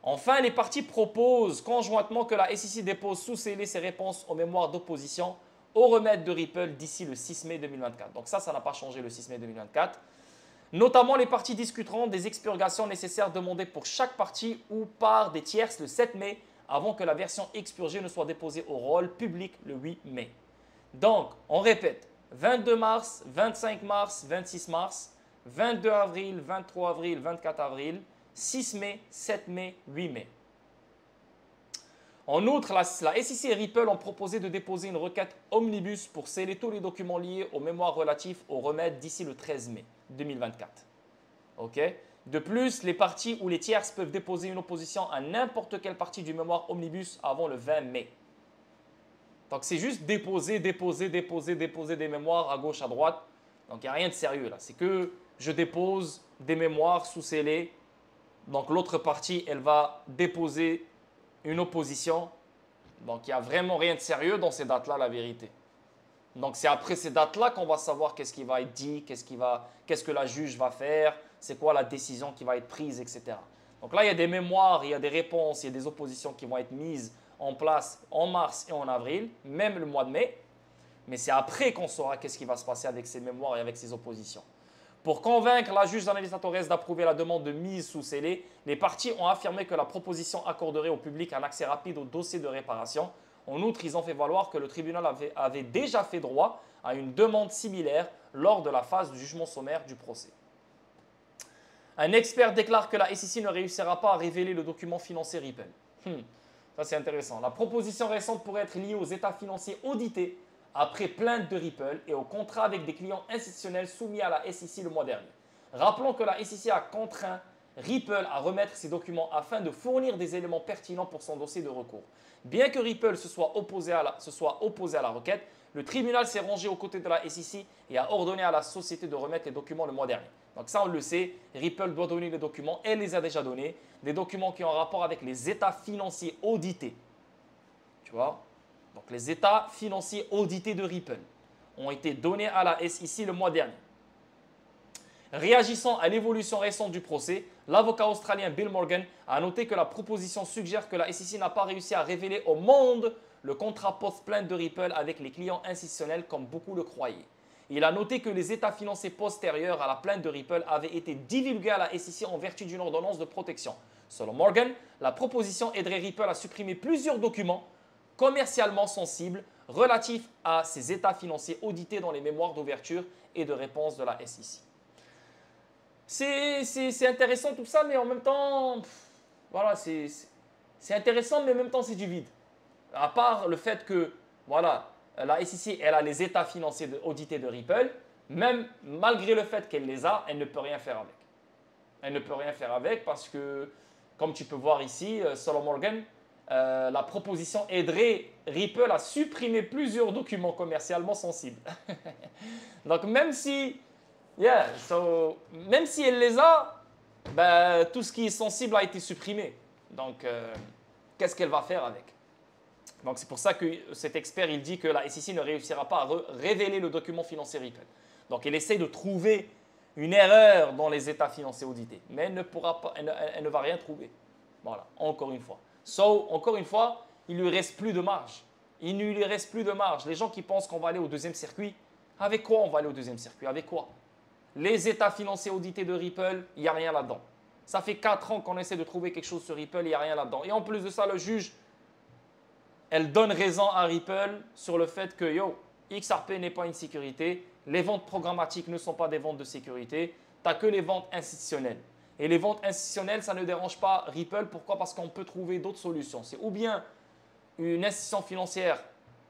Enfin, les parties proposent conjointement que la SEC dépose sous scellé ses réponses aux mémoires d'opposition au remède de Ripple d'ici le 6 mai 2024. Donc ça n'a pas changé le 6 mai 2024. Notamment, les parties discuteront des expurgations nécessaires demandées pour chaque partie ou par des tierces le 7 mai avant que la version expurgée ne soit déposée au rôle public le 8 mai. Donc, on répète, 22 mars, 25 mars, 26 mars, 22 avril, 23 avril, 24 avril, 6 mai, 7 mai, 8 mai. En outre, la SEC et Ripple ont proposé de déposer une requête omnibus pour sceller tous les documents liés aux mémoires relatifs au remède d'ici le 13 mai 2024. Okay? De plus, les parties ou les tierces peuvent déposer une opposition à n'importe quelle partie du mémoire omnibus avant le 20 mai. Donc, c'est juste déposer des mémoires à gauche, à droite. Donc, il n'y a rien de sérieux là. C'est que je dépose des mémoires sous scellé. Donc, l'autre partie, elle va déposer une opposition. Donc, il n'y a vraiment rien de sérieux dans ces dates-là, la vérité. Donc, c'est après ces dates-là qu'on va savoir qu'est-ce qui va être dit, qu'est-ce que la juge va faire, c'est quoi la décision qui va être prise, etc. Donc là, il y a des mémoires, il y a des réponses, il y a des oppositions qui vont être mises en place en mars et en avril, même le mois de mai. Mais c'est après qu'on saura qu'est-ce qui va se passer avec ces mémoires et avec ces oppositions. Pour convaincre la juge d'Anelisa Torres d'approuver la demande de mise sous scellé, les parties ont affirmé que la proposition accorderait au public un accès rapide au dossier de réparation. En outre, ils ont fait valoir que le tribunal avait déjà fait droit à une demande similaire lors de la phase du jugement sommaire du procès. Un expert déclare que la SEC ne réussira pas à révéler le document financier Ripple. Ça, c'est intéressant. La proposition récente pourrait être liée aux états financiers audités après plainte de Ripple et au contrat avec des clients institutionnels soumis à la SEC le mois dernier. Rappelons que la SEC a contraint Ripple à remettre ces documents afin de fournir des éléments pertinents pour son dossier de recours. Bien que Ripple se soit opposé à la requête, le tribunal s'est rangé aux côtés de la SEC et a ordonné à la société de remettre les documents le mois dernier. Donc ça, on le sait, Ripple doit donner les documents, elle les a déjà donnés, des documents qui ont un rapport avec les états financiers audités. Tu vois? Donc les états financiers audités de Ripple ont été donnés à la SEC le mois dernier. Réagissant à l'évolution récente du procès, l'avocat australien Bill Morgan a noté que la proposition suggère que la SEC n'a pas réussi à révéler au monde le contrat post-plainte de Ripple avec les clients institutionnels comme beaucoup le croyaient. Il a noté que les états financiers postérieurs à la plainte de Ripple avaient été divulgués à la SEC en vertu d'une ordonnance de protection. Selon Morgan, la proposition aiderait Ripple à supprimer plusieurs documents commercialement sensibles relatifs à ses états financiers audités dans les mémoires d'ouverture et de réponse de la SEC. C'est intéressant tout ça, mais en même temps, voilà, c'est intéressant, mais en même temps, c'est du vide. À part le fait que, voilà, la SEC, elle a les états financiers audités de Ripple, même malgré le fait qu'elle les a, elle ne peut rien faire avec. Elle ne peut rien faire avec parce que, comme tu peux voir ici, selon Morgan, la proposition aiderait Ripple à supprimer plusieurs documents commercialement sensibles. Donc, même si même si elle les a, ben, tout ce qui est sensible a été supprimé. Donc, qu'est-ce qu'elle va faire avec? Donc, c'est pour ça que cet expert, il dit que la SEC ne réussira pas à révéler le document financier Ripple. Donc, elle essaie de trouver une erreur dans les états financiers audités, mais elle ne va rien trouver. Voilà, encore une fois. Encore une fois, il ne lui reste plus de marge. Il ne lui reste plus de marge. Les gens qui pensent qu'on va aller au deuxième circuit, avec quoi on va aller au deuxième circuit? Avec quoi? Les états financiers audités de Ripple, il n'y a rien là-dedans. Ça fait 4 ans qu'on essaie de trouver quelque chose sur Ripple, il n'y a rien là-dedans. Et en plus de ça, le juge, elle donne raison à Ripple sur le fait que XRP n'est pas une sécurité, les ventes programmatiques ne sont pas des ventes de sécurité, tu n'as que les ventes institutionnelles. Et les ventes institutionnelles, ça ne dérange pas Ripple. Pourquoi? Parce qu'on peut trouver d'autres solutions. C'est ou bien une institution financière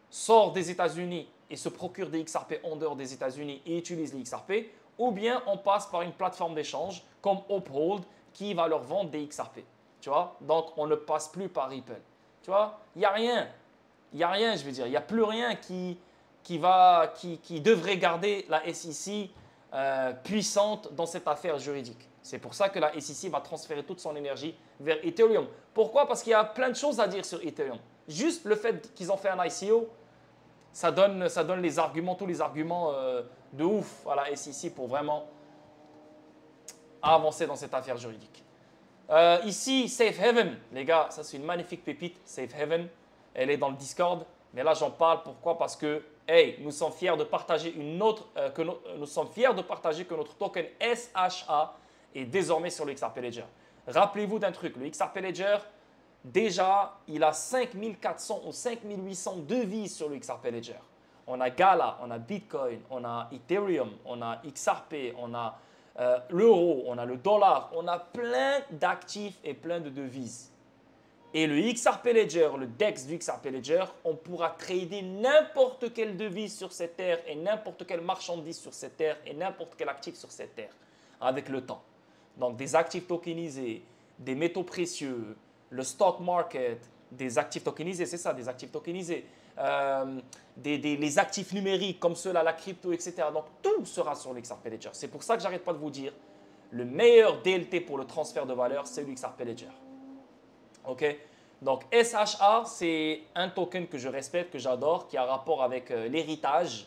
sort des États-Unis et se procure des XRP en dehors des États-Unis et utilise les XRP, ou bien on passe par une plateforme d'échange comme Uphold qui va leur vendre des XRP. Tu vois? Donc, on ne passe plus par Ripple. Tu vois? Il n'y a rien. Il n'y a rien, je veux dire. Il n'y a plus rien qui devrait garder la SEC puissante dans cette affaire juridique. C'est pour ça que la SEC va transférer toute son énergie vers Ethereum. Pourquoi? Parce qu'il y a plein de choses à dire sur Ethereum. Juste le fait qu'ils ont fait un ICO, ça donne les arguments, tous les arguments de ouf à la SEC pour vraiment avancer dans cette affaire juridique. Ici, Safe Haven, les gars, ça c'est une magnifique pépite, Safe Haven. Elle est dans le Discord, mais là j'en parle pourquoi? Parce que, hey, nous sommes fiers de partager nous sommes fiers de partager que notre token SHA est désormais sur le XRP Ledger. Rappelez-vous d'un truc, le XRP Ledger, déjà, il a 5400 ou 5800 devises sur le XRP Ledger. On a Gala, on a Bitcoin, on a Ethereum, on a XRP, on a l'euro, on a le dollar, on a plein d'actifs et plein de devises. Et le XRP Ledger, le DEX du XRP Ledger, on pourra trader n'importe quelle devise sur cette terre et n'importe quelle marchandise sur cette terre et n'importe quel actif sur cette terre avec le temps. Donc des actifs tokenisés, des métaux précieux, le stock market, des actifs tokenisés, c'est ça, des actifs tokenisés, les actifs numériques comme ceux-là, la crypto, etc. Donc tout sera sur le XRP Ledger. C'est pour ça que j'arrête pas de vous dire, le meilleur DLT pour le transfert de valeur, c'est le XRP Ledger. OK? Donc, SHA, c'est un token que je respecte, que j'adore, qui a rapport avec l'héritage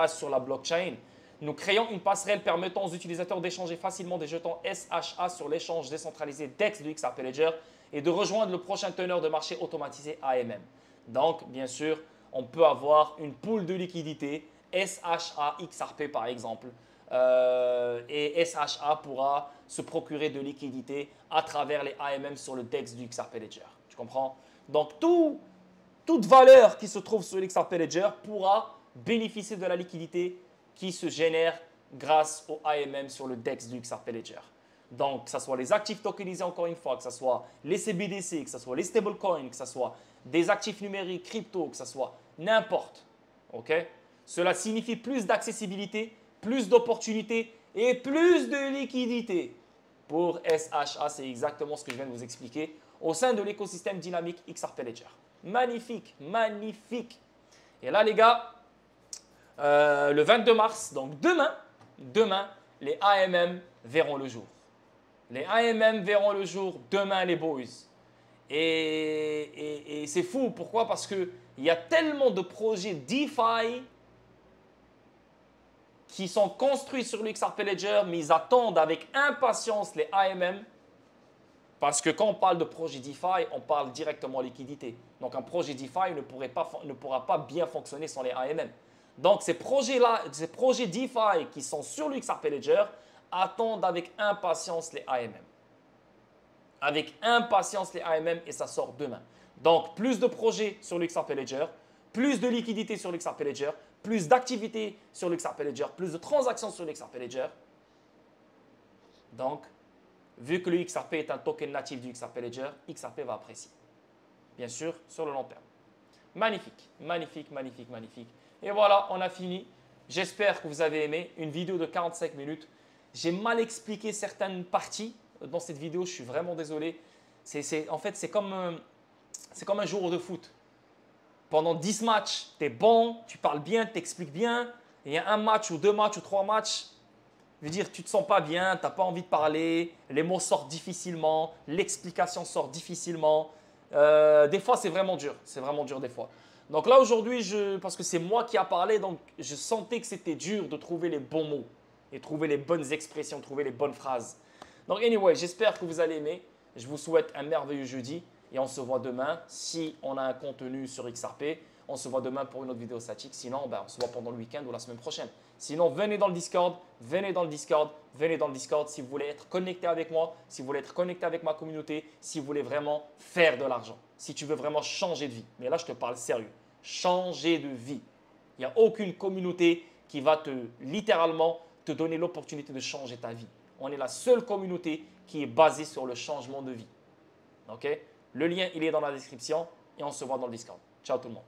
sur la blockchain. Nous créons une passerelle permettant aux utilisateurs d'échanger facilement des jetons SHA sur l'échange décentralisé DEX du XRP Ledger et de rejoindre le prochain teneur de marché automatisé AMM. Donc, bien sûr, on peut avoir une pool de liquidité, SHA XRP par exemple, et SHA pourra se procurer de liquidité à travers les AMM sur le DEX du XRP Ledger. Tu comprends? Donc, toute valeur qui se trouve sur l'XRP Ledger pourra bénéficier de la liquidité qui se génère grâce au AMM sur le DEX du XRP Ledger. Donc, que ce soit les actifs tokenisés encore une fois, que ce soit les CBDC, que ce soit les stablecoins, que ce soit des actifs numériques, crypto, que ce soit n'importe. Okay? Cela signifie plus d'accessibilité, plus d'opportunités et plus de liquidité. Pour SHA, c'est exactement ce que je viens de vous expliquer au sein de l'écosystème dynamique XRP Ledger. Magnifique, magnifique. Et là, les gars, le 22 mars, donc demain, les AMM verront le jour. Les AMM verront le jour demain, les boys. Et c'est fou. Pourquoi? Parce qu'il y a tellement de projets DeFi qui sont construits sur l'XRP Ledger, mais ils attendent avec impatience les AMM. Parce que quand on parle de projet DeFi, on parle directement liquidité. Donc un projet DeFi ne pourra pas bien fonctionner sans les AMM. Donc ces projets-là, ces projets DeFi qui sont sur l'XRP Ledger attendent avec impatience les AMM. Avec impatience les AMM et ça sort demain. Donc plus de projets sur l'XRP Ledger, plus de liquidité sur l'XRP Ledger, plus d'activité sur l'XRP Ledger, plus de transactions sur l'XRP Ledger. Donc, vu que le XRP est un token natif du XRP Ledger, XRP va apprécier. Bien sûr, sur le long terme. Magnifique, magnifique, magnifique, magnifique. Et voilà, on a fini. J'espère que vous avez aimé une vidéo de 45 minutes. J'ai mal expliqué certaines parties dans cette vidéo, je suis vraiment désolé. En fait, c'est comme un jour de foot. Pendant 10 matchs, tu es bon, tu parles bien, tu expliques bien. Et il y a un match ou deux matchs ou trois matchs, je veux dire, tu ne te sens pas bien, tu n'as pas envie de parler, les mots sortent difficilement, l'explication sort difficilement. Des fois, c'est vraiment dur des fois. Donc là, aujourd'hui, parce que c'est moi qui a parlé, donc je sentais que c'était dur de trouver les bons mots et trouver les bonnes expressions, trouver les bonnes phrases. Donc anyway, j'espère que vous allez aimer. Je vous souhaite un merveilleux jeudi et on se voit demain. Si on a un contenu sur XRP, on se voit demain pour une autre vidéo statique. Sinon, on se voit pendant le week-end ou la semaine prochaine. Sinon, venez dans le Discord, venez dans le Discord, venez dans le Discord si vous voulez être connecté avec moi, si vous voulez être connecté avec ma communauté, si vous voulez vraiment faire de l'argent, si tu veux vraiment changer de vie. Mais là, je te parle sérieux. Changer de vie. Il n'y a aucune communauté qui va littéralement te donner l'opportunité de changer ta vie. On est la seule communauté qui est basée sur le changement de vie. OK? Le lien, il est dans la description et on se voit dans le Discord. Ciao tout le monde.